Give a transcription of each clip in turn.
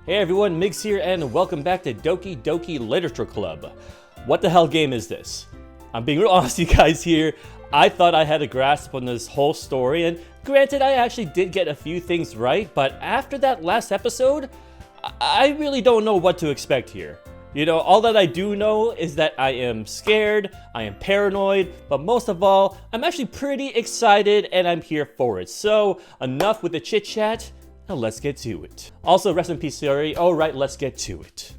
Hey everyone, Migs here, and welcome back to Doki Doki Literature Club. What the hell game is this? I'm being real honest with you guys here. I thought I had a grasp on this whole story, and granted, I actually did get a few things right, but after that last episode, I really don't know what to expect here. You know, all that I do know is that I am scared, I am paranoid, but most of all, I'm actually pretty excited and I'm here for it. So, enough with the chit chat. Now let's get to it. Also, rest in peace, Siri. Alright, let's get to it.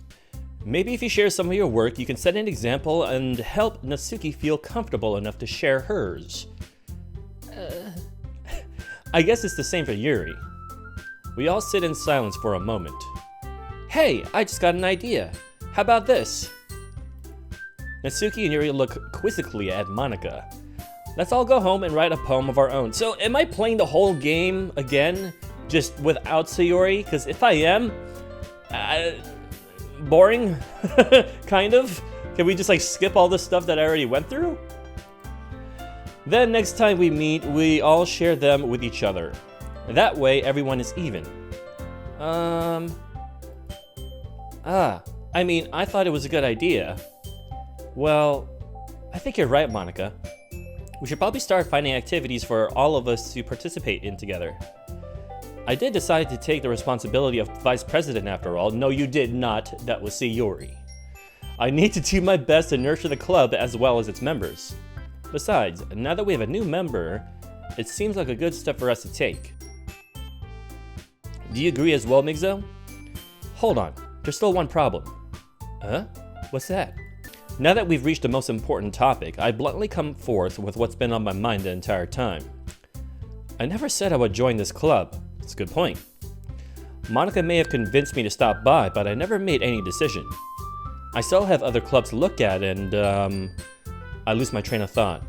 Maybe if you share some of your work, you can set an example and help Natsuki feel comfortable enough to share hers. I guess it's the same for Yuri. We all sit in silence for a moment. Hey, I just got an idea. How about this? Natsuki and Yuri look quizzically at Monika. Let's all go home and write a poem of our own. So, am I playing the whole game again? Just without Sayori? Because if I am, boring, kind of. Can we just like skip all the stuff that I already went through? Then next time we meet, we all share them with each other. That way, everyone is even. I mean, I thought it was a good idea. Well, I think you're right, Monika. We should probably start finding activities for all of us to participate in together. I did decide to take the responsibility of vice president after all. No, you did not. That was Sayori. I need to do my best to nurture the club as well as its members. Besides, now that we have a new member, it seems like a good step for us to take. Do you agree as well, Migzo? Hold on, there's still one problem. Huh? What's that? Now that we've reached the most important topic, I bluntly come forth with what's been on my mind the entire time. I never said I would join this club. That's a good point. Monika may have convinced me to stop by, but I never made any decision. I still have other clubs to look at, and I lose my train of thought.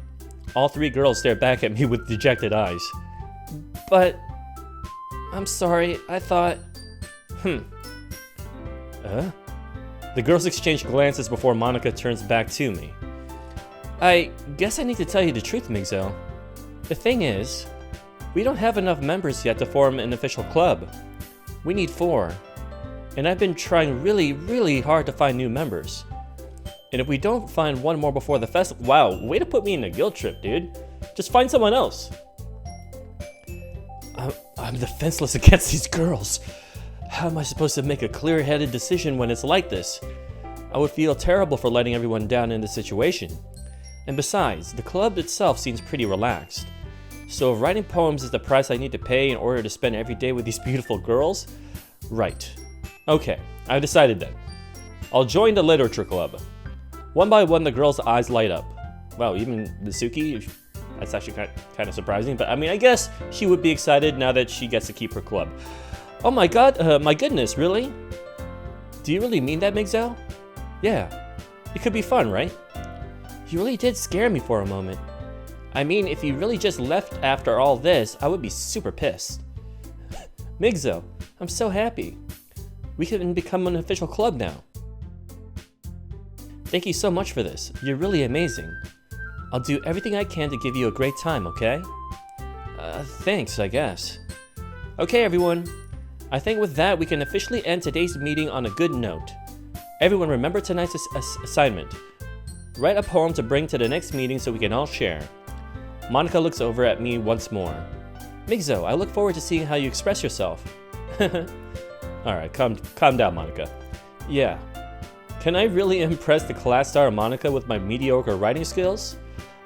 All three girls stare back at me with dejected eyes. But I'm sorry, I thought... The girls exchange glances before Monika turns back to me. I guess I need to tell you the truth, Migzo. The thing is, we don't have enough members yet to form an official club. We need 4. And I've been trying really hard to find new members. And if we don't find one more before the festival... Wow, way to put me in a guilt trip, dude. Just find someone else. I'm defenseless against these girls. How am I supposed to make a clear-headed decision when it's like this? I would feel terrible for letting everyone down in this situation. And besides, the club itself seems pretty relaxed. So if writing poems is the price I need to pay in order to spend every day with these beautiful girls? Right. Okay, I've decided then. I'll join the literature club. One by one, the girls' eyes light up. Wow, even Natsuki? That's actually kind of surprising, but I mean, I guess she would be excited now that she gets to keep her club. Oh my god, my goodness, really? Do you really mean that, Migzo? Yeah, it could be fun, right? You really did scare me for a moment. I mean, if you really just left after all this, I would be super pissed. Migzo, I'm so happy. We can become an official club now. Thank you so much for this. You're really amazing. I'll do everything I can to give you a great time, okay? Thanks, I guess. Okay, everyone. I think with that, we can officially end today's meeting on a good note. Everyone remember tonight's assignment. Write a poem to bring to the next meeting so we can all share. Monika looks over at me once more. Migzo, I look forward to seeing how you express yourself. Alright, calm down, Monika. Yeah. Can I really impress the class star Monika with my mediocre writing skills?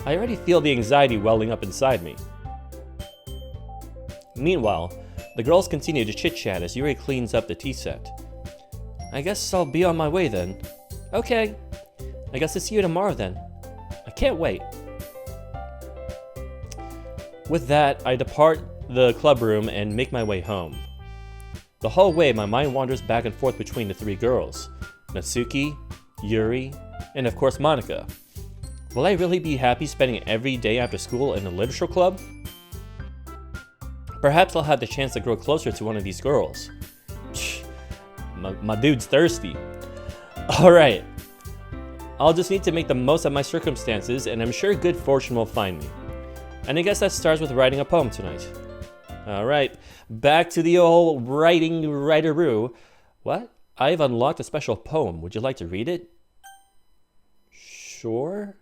I already feel the anxiety welling up inside me. Meanwhile, the girls continue to chit-chat as Yuri cleans up the tea set. I guess I'll be on my way then. Okay. I guess I'll see you tomorrow then. I can't wait. With that, I depart the club room and make my way home. The whole way, my mind wanders back and forth between the 3 girls. Natsuki, Yuri, and of course Monika. Will I really be happy spending every day after school in a literature club? Perhaps I'll have the chance to grow closer to one of these girls. My dude's thirsty. Alright. I'll just need to make the most of my circumstances, and I'm sure good fortune will find me. And I guess that starts with writing a poem tonight. Alright, back to the old writeroo. What? I've unlocked a special poem. Would you like to read it? Sure.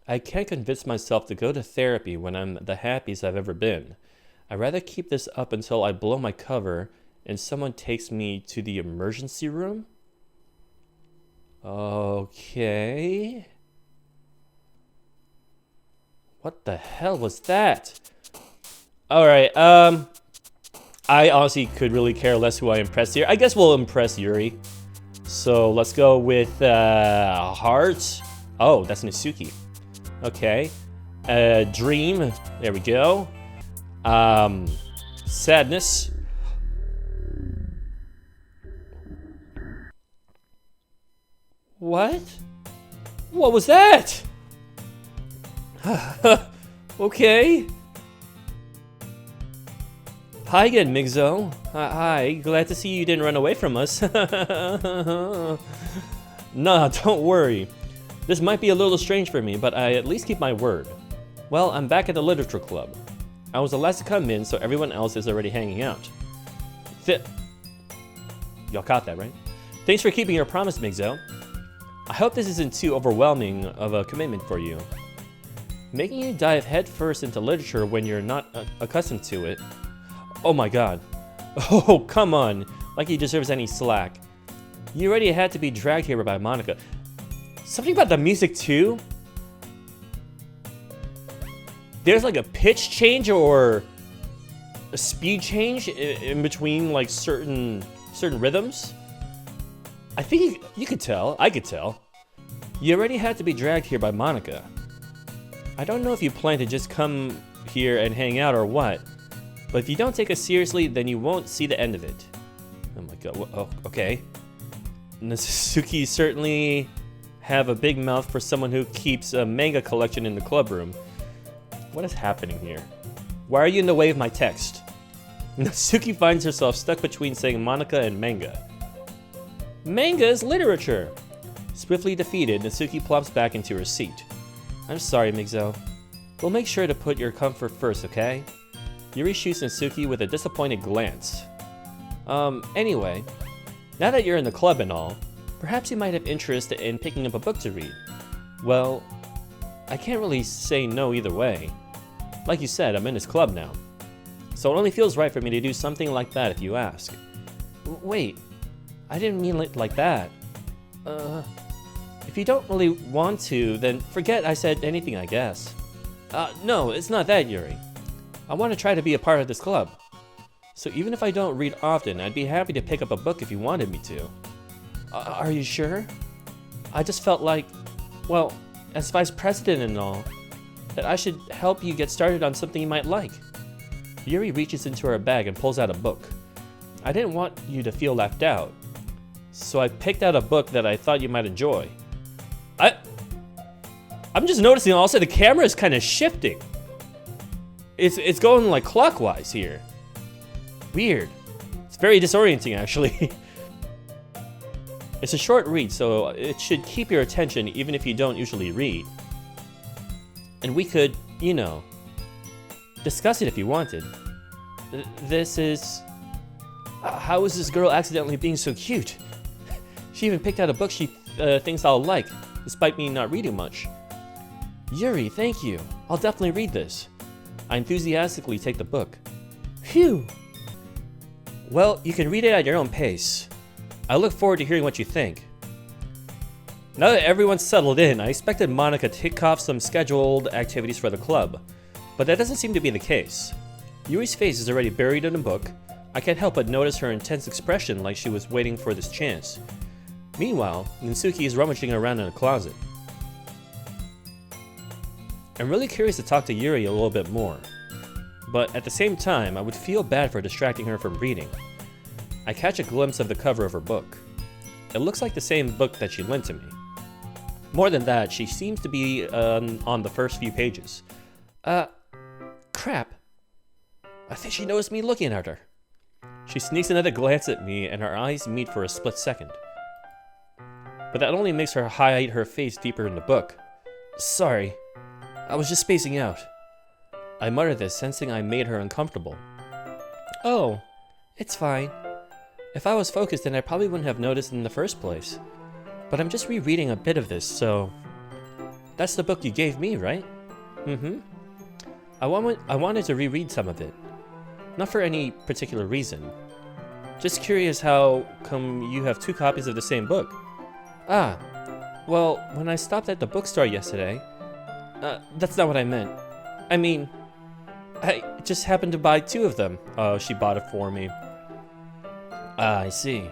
I can't convince myself to go to therapy when I'm the happiest I've ever been. I'd rather keep this up until I blow my cover and someone takes me to the emergency room? Okay. What the hell was that? Alright, I honestly could really care less who I impress here. I guess we'll impress Yuri. So let's go with heart. Oh, that's Natsuki. Okay. Dream. There we go. Sadness. What? What was that? Okay. Hi again, Migzo. Hi, glad to see you didn't run away from us. Nah, don't worry. This might be a little strange for me, but I at least keep my word. Well, I'm back at the literature club. I was the last to come in, so everyone else is already hanging out. Y'all caught that, right? Thanks for keeping your promise, Migzo. I hope this isn't too overwhelming of a commitment for you. Making you dive headfirst into literature when you're not accustomed to it. Oh my god. Oh, come on. Like he deserves any slack. You already had to be dragged here by Monica. Something about the music too? There's like a pitch change or a speed change in between like certain rhythms. I think you could tell. I could tell. You already had to be dragged here by Monica. I don't know if you plan to just come here and hang out or what, but if you don't take us seriously, then you won't see the end of it. Oh my god. Oh, okay. Natsuki certainly have a big mouth for someone who keeps a manga collection in the club room. What is happening here? Why are you in the way of my text? Natsuki finds herself stuck between saying Monica and manga. Manga is literature! Swiftly defeated, Natsuki plops back into her seat. I'm sorry, Migzo. We'll make sure to put your comfort first, okay? Yuri shoots Natsuki with a disappointed glance. Anyway, now that you're in the club and all, perhaps you might have interest in picking up a book to read. Well, I can't really say no either way. Like you said, I'm in this club now. So it only feels right for me to do something like that if you ask. Wait, I didn't mean it like that. If you don't really want to, then forget I said anything, I guess. No, it's not that, Yuri. I want to try to be a part of this club. So even if I don't read often, I'd be happy to pick up a book if you wanted me to. Are you sure? I just felt like, well, as vice president and all, that I should help you get started on something you might like. Yuri reaches into her bag and pulls out a book. I didn't want you to feel left out, so I picked out a book that I thought you might enjoy. I'm just noticing also the camera is kind of shifting. It's going like clockwise here. Weird. It's very disorienting actually. It's a short read, so it should keep your attention even if you don't usually read. And we could, you know, discuss it if you wanted. This is... how is this girl accidentally being so cute? She even picked out a book she thinks I'll like, despite me not reading much. Yuri, thank you. I'll definitely read this. I enthusiastically take the book. Phew! Well, you can read it at your own pace. I look forward to hearing what you think. Now that everyone's settled in, I expected Monica to kick off some scheduled activities for the club, but that doesn't seem to be the case. Yuri's face is already buried in a book. I can't help but notice her intense expression like she was waiting for this chance. Meanwhile, Natsuki is rummaging around in a closet. I'm really curious to talk to Yuri a little bit more, but at the same time, I would feel bad for distracting her from reading. I catch a glimpse of the cover of her book. It looks like the same book that she lent to me. More than that, she seems to be on the first few pages. Crap. I think she noticed me looking at her. She sneaks another glance at me and our eyes meet for a split second. But that only makes her hide her face deeper in the book. Sorry, I was just spacing out. I mutter this, sensing I made her uncomfortable. Oh, It's fine. If I was focused, then I probably wouldn't have noticed in the first place. But I'm just rereading a bit of this, so... That's the book you gave me, right? Mm-hmm. I wanted to reread some of it. Not for any particular reason. Just curious how come you have 2 copies of the same book. Ah, well, when I stopped at the bookstore yesterday... that's not what I meant. I mean, I just happened to buy 2 of them. She bought it for me. Ah, I see.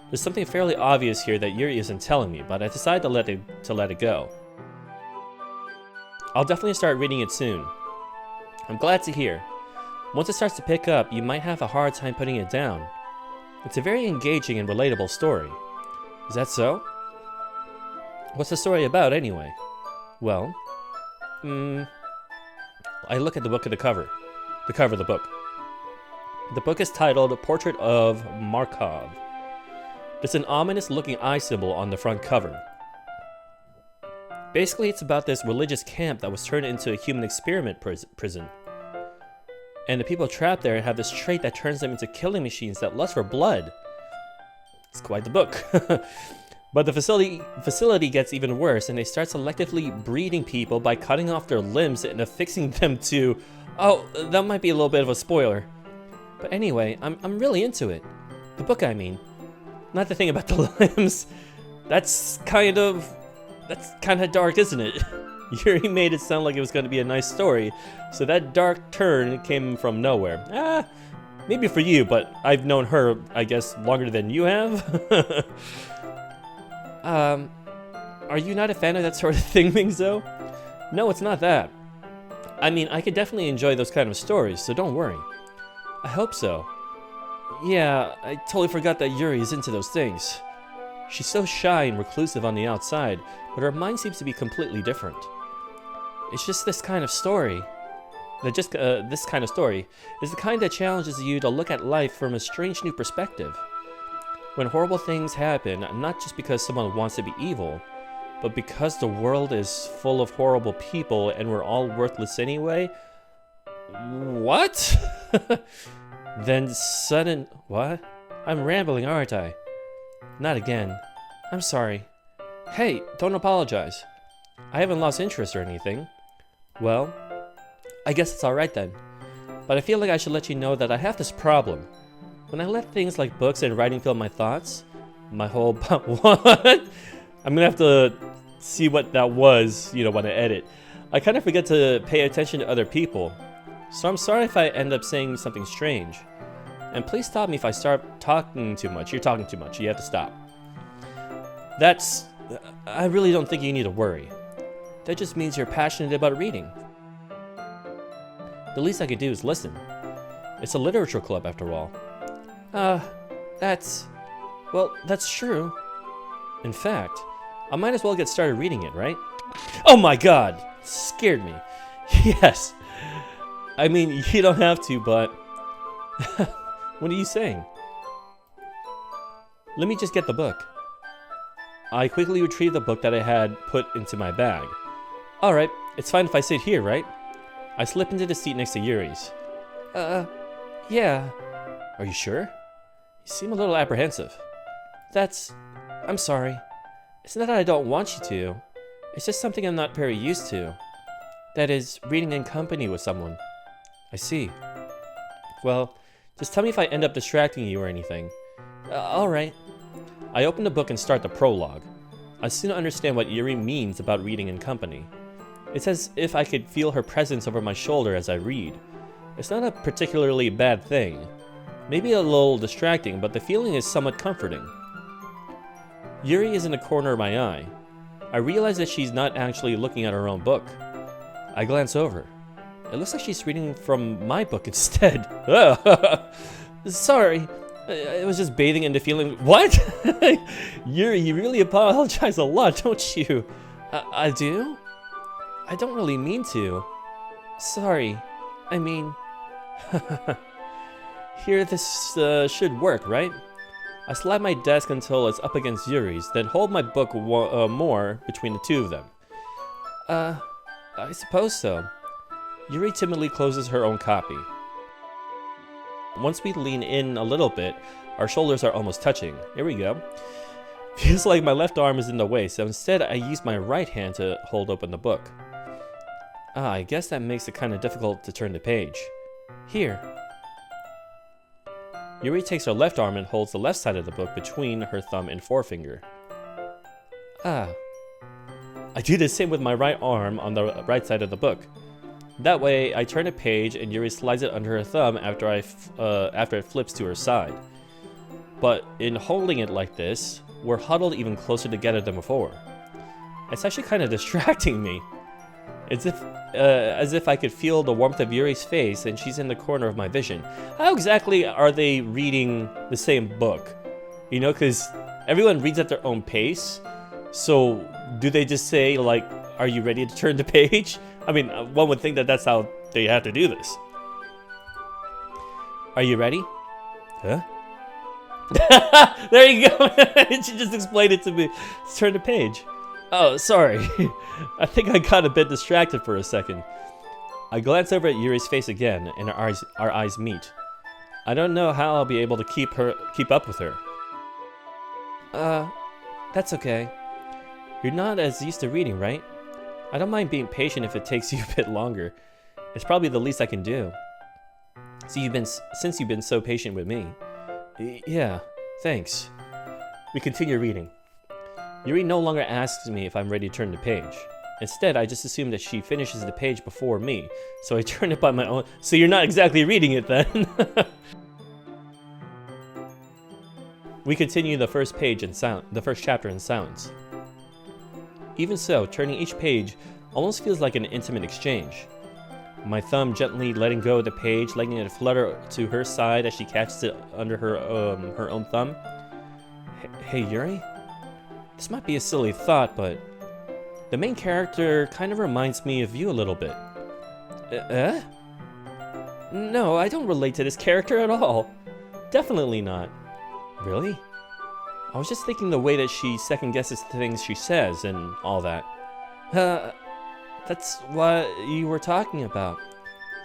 There's something fairly obvious here that Yuri isn't telling me, but I decided to let it go. I'll definitely start reading it soon. I'm glad to hear. Once it starts to pick up, you might have a hard time putting it down. It's a very engaging and relatable story. Is that so? What's the story about, anyway? Well, I look at the book of the cover of the book. The book is titled Portrait of Markov. There's an ominous-looking eye symbol on the front cover. Basically, it's about this religious camp that was turned into a human experiment prison. And the people trapped there have this trait that turns them into killing machines that lust for blood. It's quite the book. But the facility gets even worse, and they start selectively breeding people by cutting off their limbs and affixing them to... Oh, that might be a little bit of a spoiler. But anyway, I'm really into it. The book, I mean. Not the thing about the limbs. That's kind of dark, isn't it? Yuri made it sound like it was going to be a nice story, so that dark turn came from nowhere. Maybe for you, but I've known her, I guess, longer than you have. Are you not a fan of that sort of thing, Mingzo? No, it's not that. I mean, I could definitely enjoy those kind of stories, so don't worry. I hope so. Yeah, I totally forgot that Yuri is into those things. She's so shy and reclusive on the outside, but her mind seems to be completely different. It's just this kind of story. This kind of story is the kind that challenges you to look at life from a strange new perspective. When horrible things happen, not just because someone wants to be evil, but because the world is full of horrible people and we're all worthless anyway. What? Then sudden... What? I'm rambling, aren't I? Not again. I'm sorry. Hey, don't apologize. I haven't lost interest or anything. Well, I guess it's alright then. But I feel like I should let you know that I have this problem. When I let things like books and writing fill my thoughts, my whole... What? I'm gonna have to see what that was, when I edit. I kind of forget to pay attention to other people. So I'm sorry if I end up saying something strange. And please stop me if I start talking too much. You're talking too much. You have to stop. I really don't think you need to worry. That just means you're passionate about reading. The least I could do is listen. It's a literature club, after all. That's true. In fact, I might as well get started reading it, right? Oh my god! Scared me. Yes. I mean, you don't have to, but... What are you saying? Let me just get the book. I quickly retrieved the book that I had put into my bag. Alright, it's fine if I sit here, right? I slip into the seat next to Yuri's. Yeah. Are you sure? You seem a little apprehensive. I'm sorry. It's not that I don't want you to. It's just something I'm not very used to. That is, reading in company with someone. I see. Well, just tell me if I end up distracting you or anything. Alright. I open the book and start the prologue. I soon understand what Yuri means about reading in company. It's as if I could feel her presence over my shoulder as I read. It's not a particularly bad thing. Maybe a little distracting, but the feeling is somewhat comforting. Yuri is in the corner of my eye. I realize that she's not actually looking at her own book. I glance over. It looks like she's reading from my book instead. Sorry. I was just bathing in the feeling. What? Yuri, you really apologize a lot, don't you? I do? I don't really mean to. Sorry. I mean... Here, this should work, right? I slide my desk until it's up against Yuri's, then hold my book more between the two of them. I suppose so. Yuri timidly closes her own copy. Once we lean in a little bit, our shoulders are almost touching. Here we go. Feels like my left arm is in the way, so instead I use my right hand to hold open the book. I guess that makes it kind of difficult to turn the page. Here. Yuri takes her left arm and holds the left side of the book between her thumb and forefinger. I do the same with my right arm on the right side of the book. That way, I turn a page and Yuri slides it under her thumb after it flips to her side. But in holding it like this, we're huddled even closer together than before. It's actually kind of distracting me. It's as if I could feel the warmth of Yuri's face and she's in the corner of my vision. How exactly are they reading the same book? You know, because everyone reads at their own pace. So do they just say, like, are you ready to turn the page? I mean, one would think that that's how they have to do this. Are you ready? Huh? There you go. She just explained it to me. Let's turn the page. Oh, sorry. I think I got a bit distracted for a second. I glance over at Yuri's face again, and our eyes meet. I don't know how I'll be able to keep up with her. That's okay. You're not as used to reading, right? I don't mind being patient if it takes you a bit longer. It's probably the least I can do. Since you've been so patient with me. Yeah, thanks. We continue reading. Yuri no longer asks me if I'm ready to turn the page. Instead, I just assume that she finishes the page before me, so I turn it by my own. So you're not exactly reading it then. We continue the first chapter in silence. Even so, turning each page almost feels like an intimate exchange. My thumb gently letting go of the page, letting it flutter to her side as she catches it under her own thumb. Hey Yuri? This might be a silly thought, but the main character kind of reminds me of you a little bit. No, I don't relate to this character at all. Definitely not. Really? I was just thinking the way that she second guesses the things she says and all that. That's what you were talking about.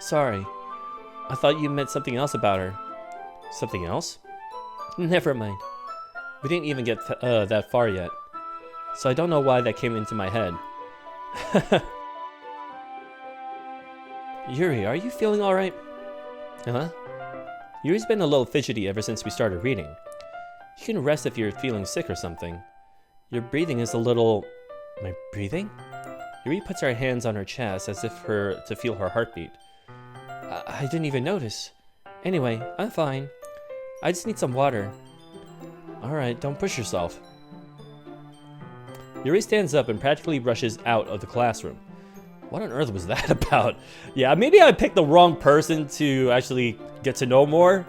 Sorry. I thought you meant something else about her. Something else? Never mind. We didn't even get that far yet. So I don't know why that came into my head. Yuri, are you feeling alright? Huh? Yuri's been a little fidgety ever since we started reading. You can rest if you're feeling sick or something. Your breathing is a little... My breathing? Yuri puts her hands on her chest as if to feel her heartbeat. I didn't even notice. Anyway, I'm fine. I just need some water. Alright, don't push yourself. Yuri stands up and practically rushes out of the classroom. What on earth was that about? Yeah, maybe I picked the wrong person to actually get to know more.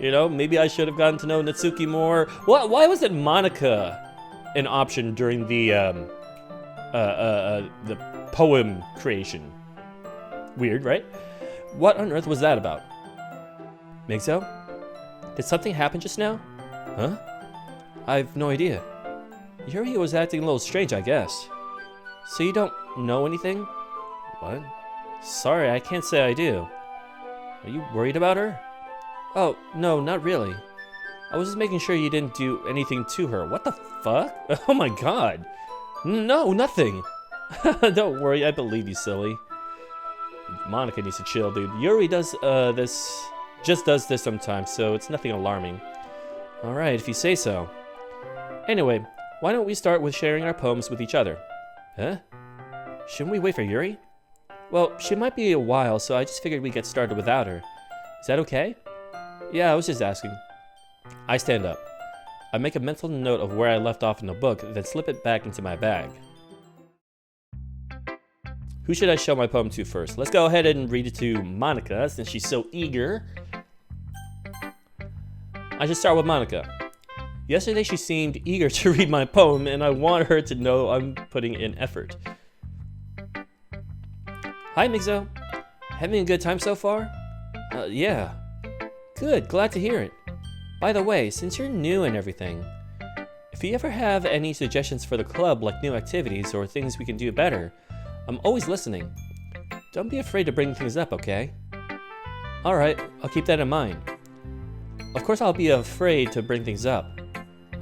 You know, maybe I should have gotten to know Natsuki more. Why wasn't Monica an option during the poem creation? Weird, right? What on earth was that about? Migzo? Did something happen just now? Huh? I've no idea. Yuri was acting a little strange, I guess. So you don't know anything? What? Sorry, I can't say I do. Are you worried about her? Oh, no, not really. I was just making sure you didn't do anything to her. What the fuck? Oh my god. No, nothing. Don't worry, I believe you, silly. Monica needs to chill, dude. Yuri does does this sometimes, so it's nothing alarming. Alright, if you say so. Anyway, why don't we start with sharing our poems with each other? Huh? Shouldn't we wait for Yuri? Well, she might be a while, so I just figured we'd get started without her. Is that okay? Yeah, I was just asking. I stand up. I make a mental note of where I left off in the book, then slip it back into my bag. Who should I show my poem to first? Let's go ahead and read it to Monica, since she's so eager. I should start with Monica. Yesterday she seemed eager to read my poem, and I want her to know I'm putting in effort. Hi, Migzo. Having a good time so far? Yeah. Good, glad to hear it. By the way, since you're new and everything, if you ever have any suggestions for the club, like new activities or things we can do better, I'm always listening. Don't be afraid to bring things up, okay? Alright, I'll keep that in mind. Of course I'll be afraid to bring things up.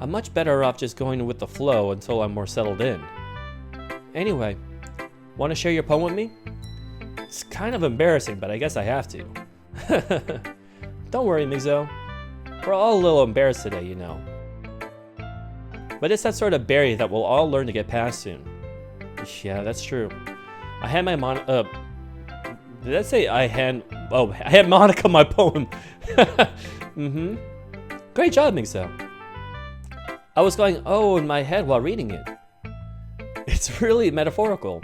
I'm much better off just going with the flow until I'm more settled in. Anyway, want to share your poem with me? It's kind of embarrassing, but I guess I have to. Don't worry, Migzo. We're all a little embarrassed today, you know. But it's that sort of barrier that we'll all learn to get past soon. Yeah, that's true. I had my did I say I had Monica my poem. Great job, Migzo. I was going, oh, in my head while reading it. It's really metaphorical.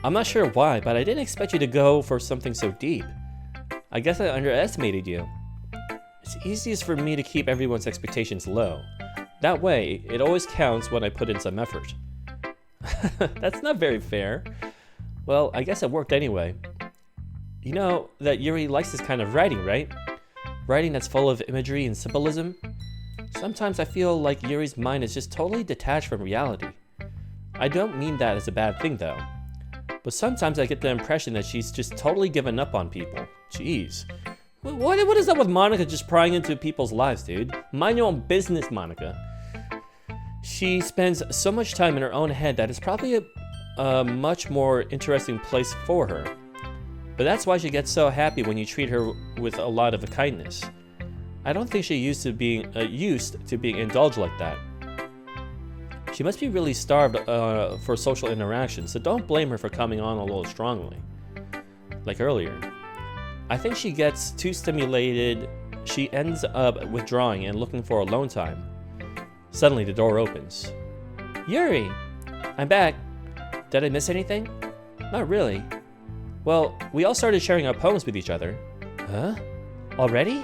I'm not sure why, but I didn't expect you to go for something so deep. I guess I underestimated you. It's easiest for me to keep everyone's expectations low. That way, it always counts when I put in some effort. That's not very fair. Well, I guess it worked anyway. You know that Yuri likes this kind of writing, right? Writing that's full of imagery and symbolism. Sometimes I feel like Yuri's mind is just totally detached from reality. I don't mean that as a bad thing though. But sometimes I get the impression that she's just totally given up on people. Jeez. What is up with Monica just prying into people's lives, dude? Mind your own business, Monica. She spends so much time in her own head that it's probably a much more interesting place for her. But that's why she gets so happy when you treat her with a lot of kindness. I don't think she's used to being indulged like that. She must be really starved for social interaction, so don't blame her for coming on a little strongly. Like earlier. I think she gets too stimulated, she ends up withdrawing and looking for alone time. Suddenly the door opens. Yuri! I'm back. Did I miss anything? Not really. Well, we all started sharing our poems with each other. Huh? Already?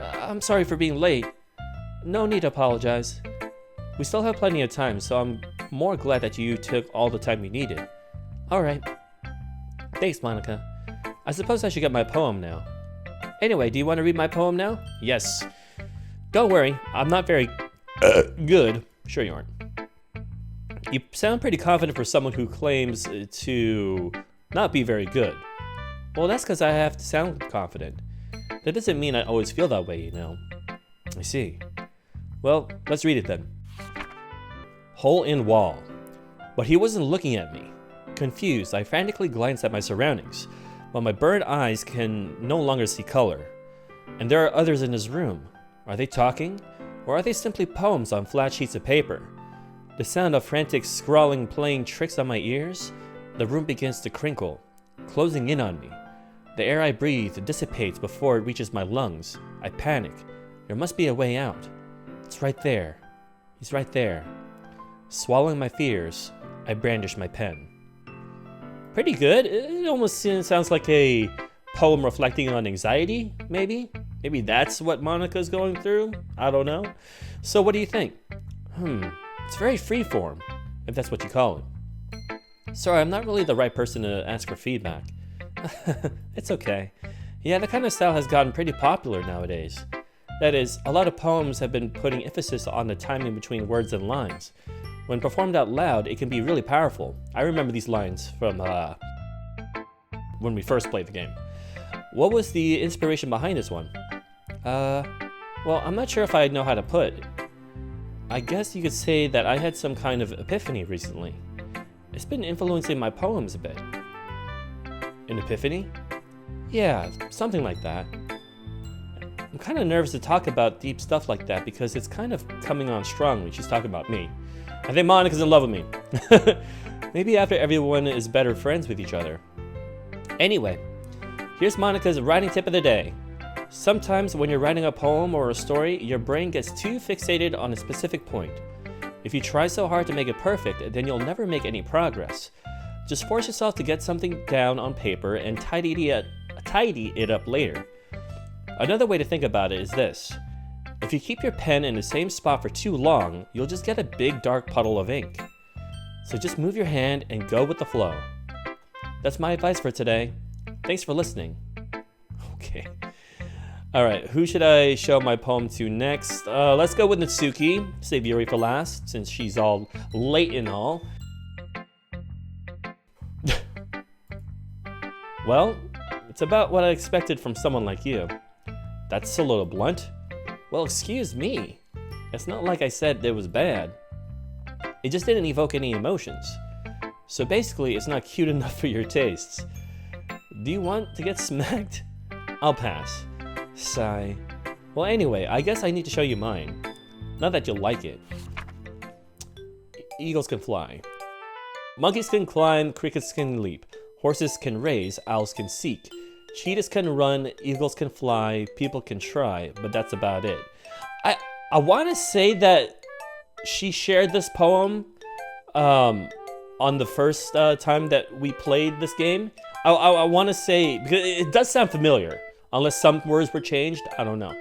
I'm sorry for being late. No need to apologize. We still have plenty of time, so I'm more glad that you took all the time you needed. Alright. Thanks, Monica. I suppose I should get my poem now. Anyway, do you want to read my poem now? Yes. Don't worry, I'm not very good. Sure you aren't. You sound pretty confident for someone who claims to not be very good. Well, that's because I have to sound confident. That doesn't mean I always feel that way, you know. I see. Well, let's read it then. Hole in wall. But he wasn't looking at me. Confused, I frantically glanced at my surroundings, but my burned eyes can no longer see color. And there are others in his room. Are they talking? Or are they simply poems on flat sheets of paper? The sound of frantic scrawling playing tricks on my ears? The room begins to crinkle, closing in on me. The air I breathe dissipates before it reaches my lungs. I panic. There must be a way out. It's right there. He's right there. Swallowing my fears, I brandish my pen. Pretty good. It almost sounds like a poem reflecting on anxiety, maybe? Maybe that's what Monica's going through? I don't know. So what do you think? It's very freeform, if that's what you call it. Sorry, I'm not really the right person to ask for feedback. It's okay. Yeah, that kind of style has gotten pretty popular nowadays. That is, a lot of poems have been putting emphasis on the timing between words and lines. When performed out loud, it can be really powerful. I remember these lines from when we first played the game. What was the inspiration behind this one? Well, I'm not sure if I know how to put it. I guess you could say that I had some kind of epiphany recently. It's been influencing my poems a bit. An epiphany? Yeah, something like that. I'm kind of nervous to talk about deep stuff like that because it's kind of coming on strongly. She's talking about me. I think Monica's in love with me. Maybe after everyone is better friends with each other. Anyway, here's Monica's writing tip of the day. Sometimes when you're writing a poem or a story, your brain gets too fixated on a specific point. If you try so hard to make it perfect, then you'll never make any progress. Just force yourself to get something down on paper and tidy it up later. Another way to think about it is this. If you keep your pen in the same spot for too long, you'll just get a big dark puddle of ink. So just move your hand and go with the flow. That's my advice for today. Thanks for listening. Okay. Alright, who should I show my poem to next? Let's go with Natsuki. Save Yuri for last, since she's all late and all. Well, it's about what I expected from someone like you. That's a little blunt. Well, excuse me. It's not like I said it was bad. It just didn't evoke any emotions. So basically, it's not cute enough for your tastes. Do you want to get smacked? I'll pass. Sigh. Well, anyway, I guess I need to show you mine. Not that you'll like it. Eagles can fly. Monkeys can climb, crickets can leap. Horses can race, owls can seek. Cheetahs can run, eagles can fly, people can try, but that's about it. I want to say that she shared this poem on the first time that we played this game. I want to say, because it does sound familiar, unless some words were changed, I don't know.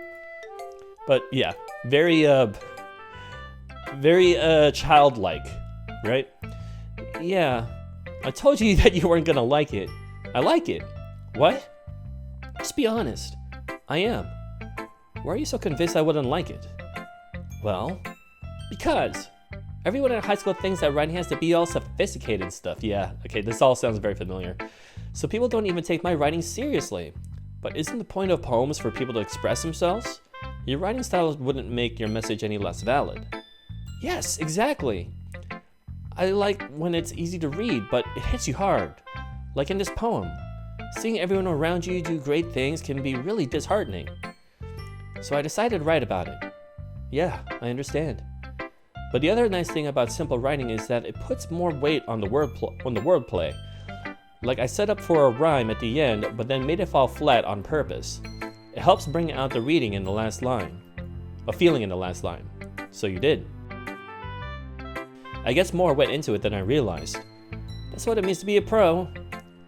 But yeah, very childlike, right? Yeah, I told you that you weren't gonna like it. I like it. What? Just be honest. I am. Why are you so convinced I wouldn't like it? Well, because everyone in high school thinks that writing has to be all sophisticated and stuff. Yeah, okay, this all sounds very familiar. So people don't even take my writing seriously. But isn't the point of poems for people to express themselves? Your writing style wouldn't make your message any less valid. Yes, exactly. I like when it's easy to read, but it hits you hard. Like in this poem. Seeing everyone around you do great things can be really disheartening. So I decided to write about it. Yeah, I understand. But the other nice thing about simple writing is that it puts more weight on the wordplay. Like I set up for a rhyme at the end, but then made it fall flat on purpose. It helps bring out the reading in the last line. A feeling in the last line. So you did. I guess more went into it than I realized. That's what it means to be a pro.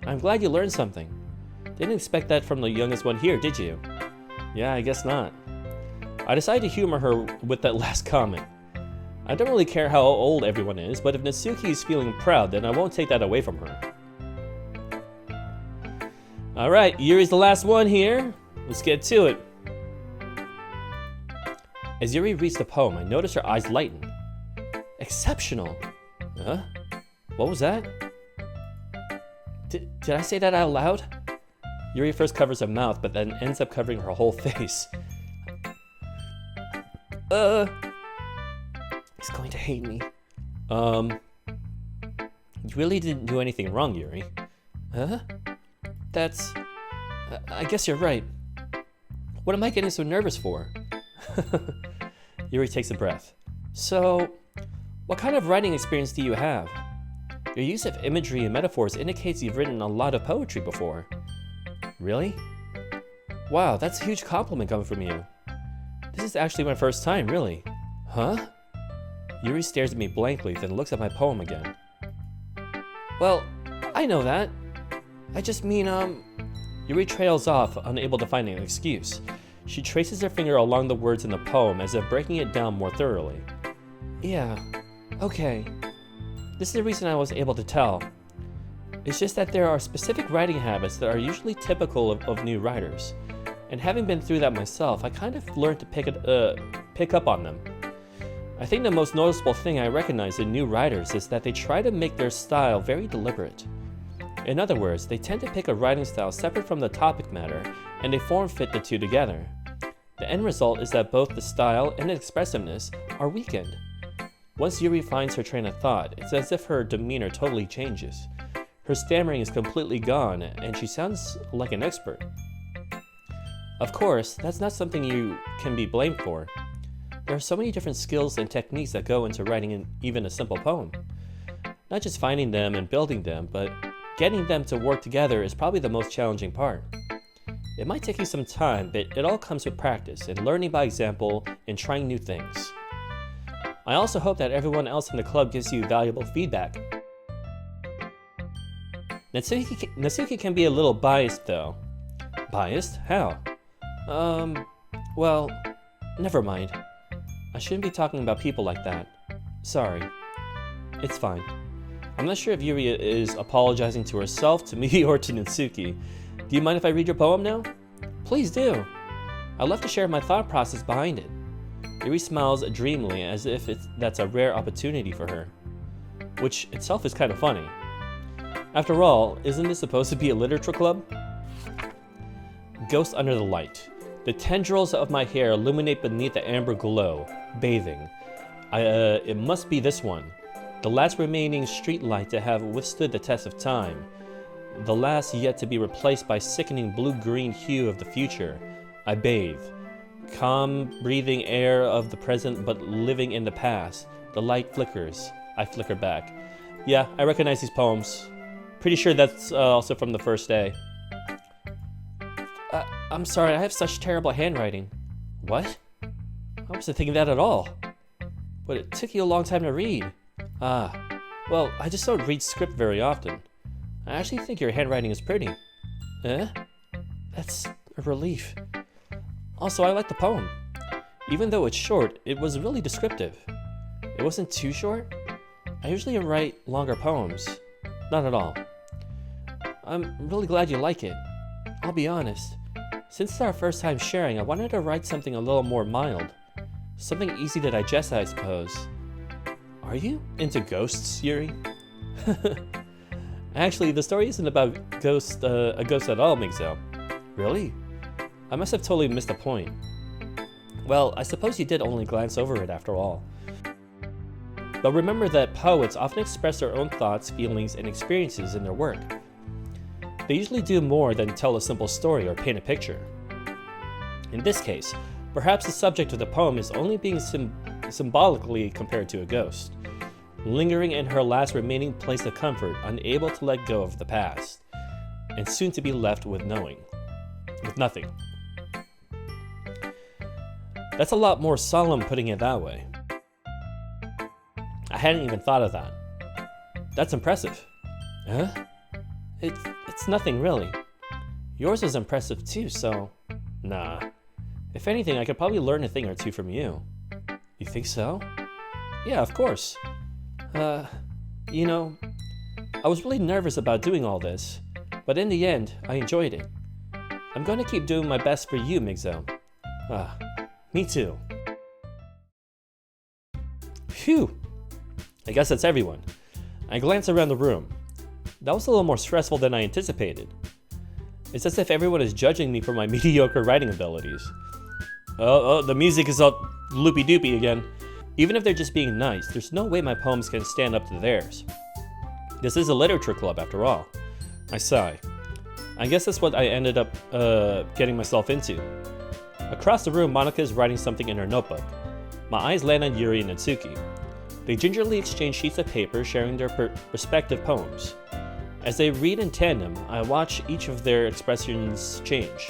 I'm glad you learned something. Didn't expect that from the youngest one here, did you? Yeah, I guess not. I decided to humor her with that last comment. I don't really care how old everyone is, but if Natsuki is feeling proud, then I won't take that away from her. Alright, Yuri's the last one here. Let's get to it. As Yuri reads the poem, I notice her eyes lighten. Exceptional. Huh? What was that? Did I say that out loud? Yuri first covers her mouth, but then ends up covering her whole face. He's going to hate me. You really didn't do anything wrong, Yuri. Huh? That's... I guess you're right. What am I getting so nervous for? Yuri takes a breath. So, what kind of writing experience do you have? Your use of imagery and metaphors indicates you've written a lot of poetry before. Really? Wow, that's a huge compliment coming from you. This is actually my first time, really. Huh? Yuri stares at me blankly, then looks at my poem again. Well, I know that. I just mean, Yuri trails off, unable to find an excuse. She traces her finger along the words in the poem as if breaking it down more thoroughly. Yeah, okay. This is the reason I was able to tell. It's just that there are specific writing habits that are usually typical of new writers. And having been through that myself, I kind of learned to pick up on them. I think the most noticeable thing I recognize in new writers is that they try to make their style very deliberate. In other words, they tend to pick a writing style separate from the topic matter, and they form-fit the two together. The end result is that both the style and expressiveness are weakened. Once Yuri finds her train of thought, it's as if her demeanor totally changes. Her stammering is completely gone, and she sounds like an expert. Of course, that's not something you can be blamed for. There are so many different skills and techniques that go into writing even a simple poem. Not just finding them and building them, but getting them to work together is probably the most challenging part. It might take you some time, but it all comes with practice and learning by example and trying new things. I also hope that everyone else in the club gives you valuable feedback. Natsuki can be a little biased though. Biased? How? Well, never mind. I shouldn't be talking about people like that. Sorry. It's fine. I'm not sure if Yuri is apologizing to herself, to me, or to Natsuki. Do you mind if I read your poem now? Please do. I'd love to share my thought process behind it. Yuri smiles dreamily as if that's a rare opportunity for her. Which itself is kind of funny. After all, isn't this supposed to be a literature club? Ghost under the light. The tendrils of my hair illuminate beneath the amber glow, bathing. It must be this one. The last remaining streetlight to have withstood the test of time. The last yet to be replaced by sickening blue-green hue of the future. I bathe. Calm, breathing air of the present but living in the past. The light flickers. I flicker back. Yeah, I recognize these poems. Pretty sure that's also from the first day. I'm sorry, I have such terrible handwriting. What? I wasn't thinking that at all. But it took you a long time to read. Well, I just don't read script very often. I actually think your handwriting is pretty. That's a relief. Also, I like the poem. Even though it's short, it was really descriptive. It wasn't too short. I usually write longer poems. Not at all. I'm really glad you like it. I'll be honest. Since it's our first time sharing, I wanted to write something a little more mild. Something easy to digest, I suppose. Are you into ghosts, Yuri? Actually, the story isn't about a ghost at all, Migzo. Really? I must have totally missed the point. Well, I suppose you did only glance over it after all. But remember that poets often express their own thoughts, feelings, and experiences in their work. They usually do more than tell a simple story or paint a picture. In this case, perhaps the subject of the poem is only being symbolically compared to a ghost, lingering in her last remaining place of comfort, unable to let go of the past, and soon to be left with nothing. That's a lot more solemn putting it that way. I hadn't even thought of that. That's impressive. Huh? It's nothing really. Yours was impressive too, so... Nah. If anything, I could probably learn a thing or two from you. You think so? Yeah, of course. You know, I was really nervous about doing all this, but in the end, I enjoyed it. I'm going to keep doing my best for you, Migzo. Me too. Phew! I guess that's everyone. I glance around the room. That was a little more stressful than I anticipated. It's as if everyone is judging me for my mediocre writing abilities. Oh, the music is all loopy-doopy again. Even if they're just being nice, there's no way my poems can stand up to theirs. This is a literature club after all. I sigh. I guess that's what I ended up getting myself into. Across the room, Monika is writing something in her notebook. My eyes land on Yuri and Natsuki. They gingerly exchange sheets of paper, sharing their respective poems. As they read in tandem, I watch each of their expressions change.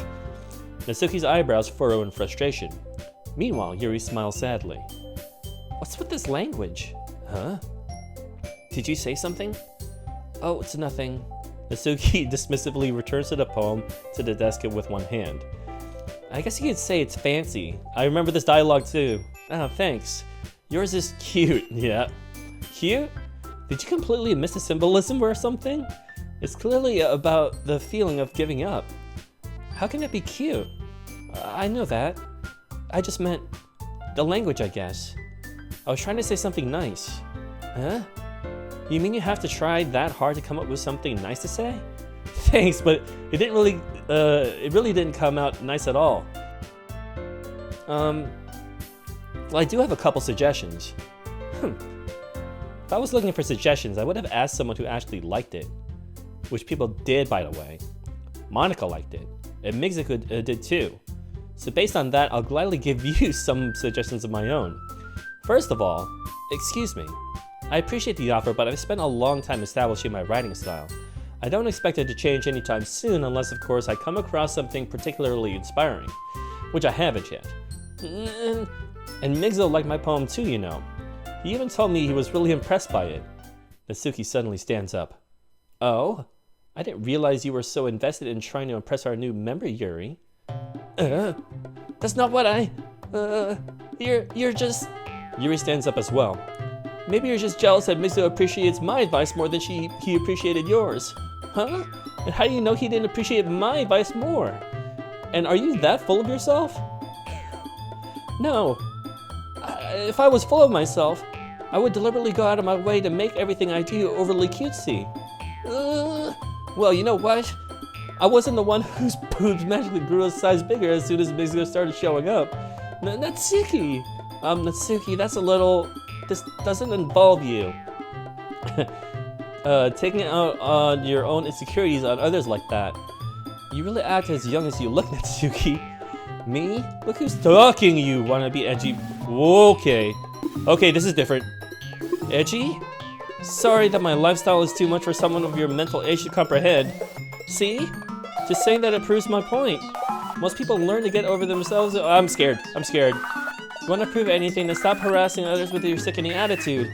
Natsuki's eyebrows furrow in frustration. Meanwhile, Yuri smiles sadly. What's with this language? Huh? Did you say something? Oh, it's nothing. Natsuki dismissively returns to the poem to the desk with one hand. I guess you could say it's fancy. I remember this dialogue too. Oh, thanks. Yours is cute. Yeah. Cute? Did you completely miss the symbolism or something? It's clearly about the feeling of giving up. How can it be cute? I know that. I just meant the language, I guess. I was trying to say something nice. Huh? You mean you have to try that hard to come up with something nice to say? Thanks, but it really didn't come out nice at all. Well, I do have a couple suggestions. If I was looking for suggestions, I would have asked someone who actually liked it. Which people did, by the way. Monika liked it, and MigsXL did too. So based on that, I'll gladly give you some suggestions of my own. First of all, excuse me. I appreciate the offer, but I've spent a long time establishing my writing style. I don't expect it to change anytime soon unless, of course, I come across something particularly inspiring, which I haven't yet. And MigsXL liked my poem too, you know. He even told me he was really impressed by it. Natsuki suddenly stands up. Oh? I didn't realize you were so invested in trying to impress our new member, Yuri. That's not what you're just... Yuri stands up as well. Maybe you're just jealous that MigsXL appreciates my advice more than he appreciated yours. Huh? And how do you know he didn't appreciate my advice more? And are you that full of yourself? No. If I was full of myself, I would deliberately go out of my way to make everything I do overly cutesy. Well, you know what? I wasn't the one whose boobs magically grew a size bigger as soon as MigsXL started showing up. Natsuki! Natsuki, that's a little... This doesn't involve you. Taking out on your own insecurities on others like that. You really act as young as you look, Natsuki. Me? Look who's talking, you wanna be edgy. Okay. Okay, this is different. Edgy? Sorry that my lifestyle is too much for someone of your mental age to comprehend. See? Just saying that it proves my point. Most people learn to get over themselves. Oh, I'm scared. I'm scared. You want to prove anything, then stop harassing others with your sickening attitude.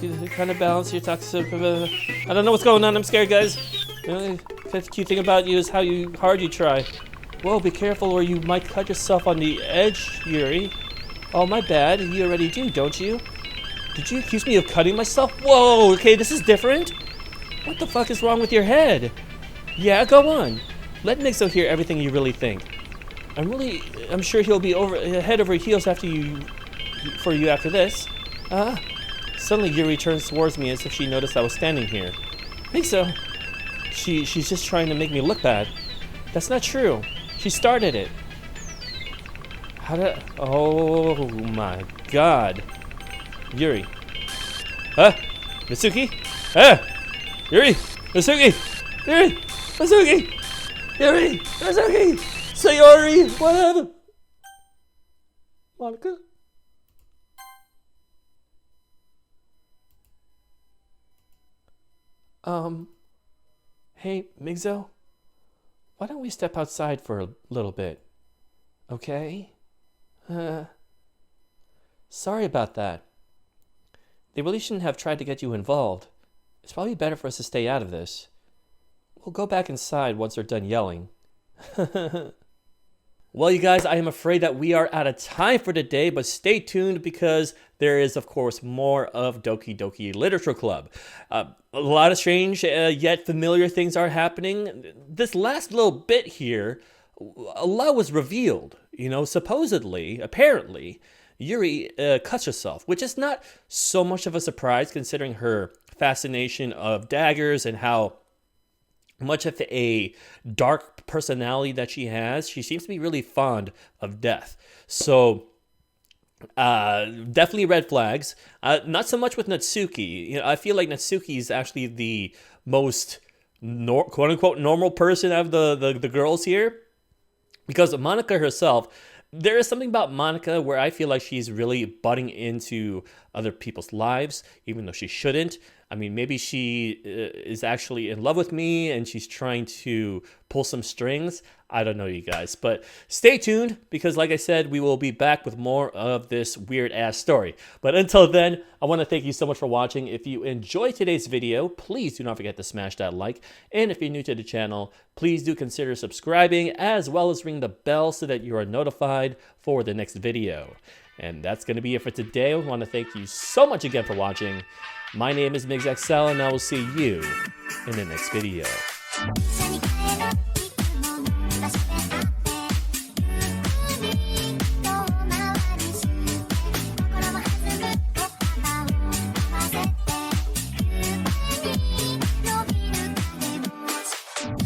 You kind of balance your toxic... I don't know what's going on. I'm scared, guys. The cute thing about you is how hard you try. Whoa, be careful or you might cut yourself on the edge, Yuri. Oh, my bad. You already do, don't you? Did you accuse me of cutting myself? Whoa, okay, this is different. What the fuck is wrong with your head? Yeah, go on. Let MigsXL hear everything you really think. I'm sure he'll be head over heels for you after this. Suddenly Yuri turns towards me as if she noticed I was standing here. MigsXL, she's just trying to make me look bad. That's not true. She started it. Oh my god. Yuri. Natsuki? Yuri! Natsuki! Yuri! Natsuki! Yuri! Natsuki! Sayori! Whatever! Monica? Hey, MigsXL? Why don't we step outside for a little bit? Okay? Sorry about that. They really shouldn't have tried to get you involved. It's probably better for us to stay out of this. We'll go back inside once they're done yelling. Well, you guys, I am afraid that we are out of time for today, but stay tuned because there is, of course, more of Doki Doki Literature Club. A lot of strange yet familiar things are happening. This last little bit here, a lot was revealed. You know, supposedly, apparently, Yuri cuts herself, which is not so much of a surprise considering her fascination of daggers and how much of a dark personality that she has. She seems to be really fond of death. So definitely red flags. Not so much with Natsuki. You know, I feel like Natsuki is actually the most quote unquote normal person out of the girls here, because Monica herself, there is something about Monica where I feel like she's really butting into other people's lives, even though she shouldn't. I mean, maybe she is actually in love with me and she's trying to pull some strings. I don't know, you guys. But stay tuned because, like I said, we will be back with more of this weird-ass story. But until then, I want to thank you so much for watching. If you enjoyed today's video, please do not forget to smash that like. And if you're new to the channel, please do consider subscribing as well as ring the bell so that you are notified for the next video. And that's going to be it for today. I want to thank you so much again for watching. My name is MigsXL, and I will see you in the next video.